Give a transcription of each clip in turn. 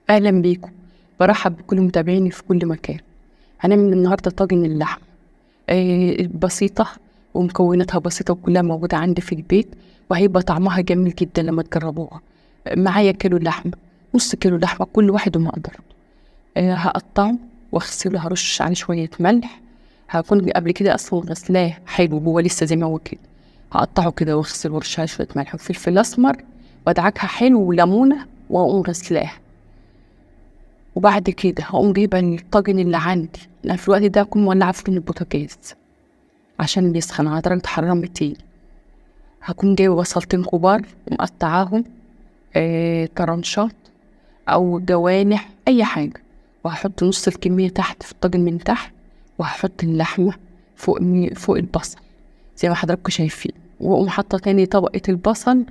أهلا بيكم. برحب بكل متابعيني في كل مكان. هنعمل النهاردة طاجن اللحم. بسيطة ومكوناتها بسيطة وكلها موجودة عندي في البيت، وهيبقى طعمها جميل جدا لما تجربوها. معايا كيلو لحمة، نص كيلو لحمة، كل واحد وما أقدر. هقطعه واغسله، هرش عليه شوية ملح. هكون قبل كده أصلا غسلاه حلو، هو لسه زي ما هو كده. هقطعه كده واغسله وارش عليه شوية ملح وفلفل أسمر وأدعكها حلو وليمونة، وأقوم غسلاه. وبعد كده هقوم جايبه الطاجن اللي عندي. أنا في الوقت ده اكون مولعه فرن البوتاجاز عشان يسخن على درجه حراره 200. هكون جايبه بصلتين كبار ومقطعاهم طرنشات او جوانح اي حاجه، وهحط نص الكميه تحت في الطاجن من تحت، وهحط اللحمه فوق البصل زي ما حضراتكم شايفين، واقوم حاطه تاني طبقه البصل،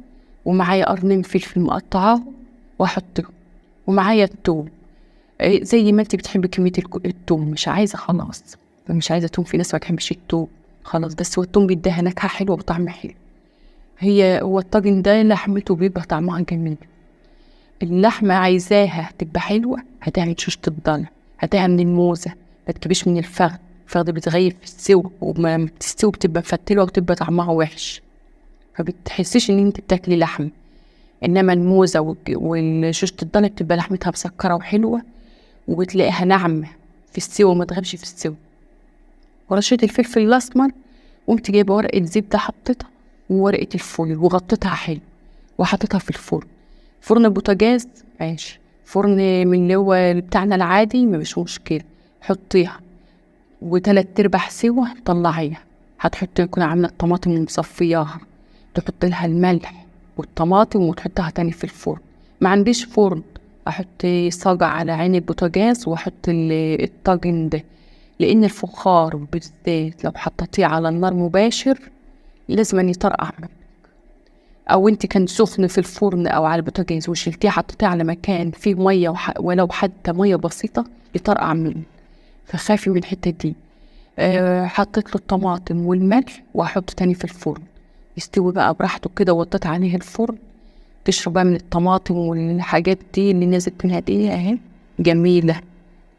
ومعايا قرنين فلفل مقطعاه واحطه، ومعايا التوم. زي ما انت بتحبي كمية التوم. مش عايزة خلاص، مش عايزة توم، في ناس ما تحبش التوم خلاص، بس هو التوم بيديها نكهة حلوة وطعم حلو. هو الطاجن ده لحمته بيبقى طعمها جميل. اللحمة عايزاها تبقى حلوة، هتعمل شوشة الضلع، هتعمل الموزة. ما تجيبيش من الفخذ. الفخذ بتغيب في السوا، وما بتستوي بتبقى مفتلة وبتبقى طعمها وحش، فبتحسيش ان انت بتاكلي لحم. انما الموزة والشوشة الضلع بتبقى لحمتها مسكرة وحلوة، وبتلاقيها ناعمة في السوا وما تغيبش في السوا. ورشيت الفلفل الأسمر، قمت جايبة ورقة زبدة حطيتها، وورقة الفويل، وغطيتها حلو، وحطيتها في الفرن. فرن بوتاجاز ماشي، فرن من اللي هو بتاعنا العادي مش مشكلة، حطيها وتلات ارباع سوا طلعيها. هتحطي، يكون عاملة الطماطم ومصفياها، تحط لها الملح والطماطم وتحطها تاني في الفرن. ما عنديش فرن، احط صاجة على عين البوتاجاز واحط الطاجن ده، لان الفخار بالذات لو حطيتيه على النار مباشر لازم أن يطرقع منك. او انت كان سخن في الفرن او على البوتاجاز وشلتيه حطيتيه على مكان فيه ميه ولو حتى ميه بسيطه، يطرقع منك، فخافي من الحته دي. حطيت له الطماطم والملح وأحطه تاني في الفرن يستوي بقى براحته كده، وطيت عليه الفرن. تشرب بقى من الطماطم والحاجات دي اللي نزلت منها دي اهي، جميلة،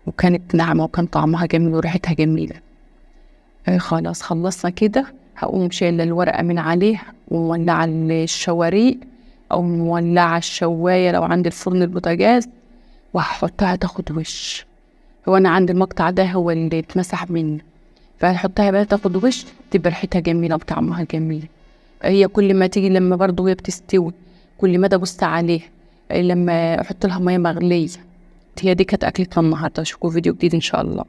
وكانت ناعمة وكان طعمها جميل وريحتها جميلة. خلاص خلصنا كده. هقوم شايلة الورقة من عليها ومولعة الشواريق، أو مولعة الشواية لو عند الفرن البوتاجاز، وهحطها تاخد وش. هو أنا عند المقطع ده هو اللي اتمسح مني، فهحطها بقى تاخد وش، تبقى ريحتها جميلة وطعمها جميل. هي كل ما تيجي لما برضو هي بتستوي، كل ما ابص عليها لما احط لها ميه مغليه. هي دي كانت اكلتنا النهارده. اشوفكم فيديو جديد ان شاء الله.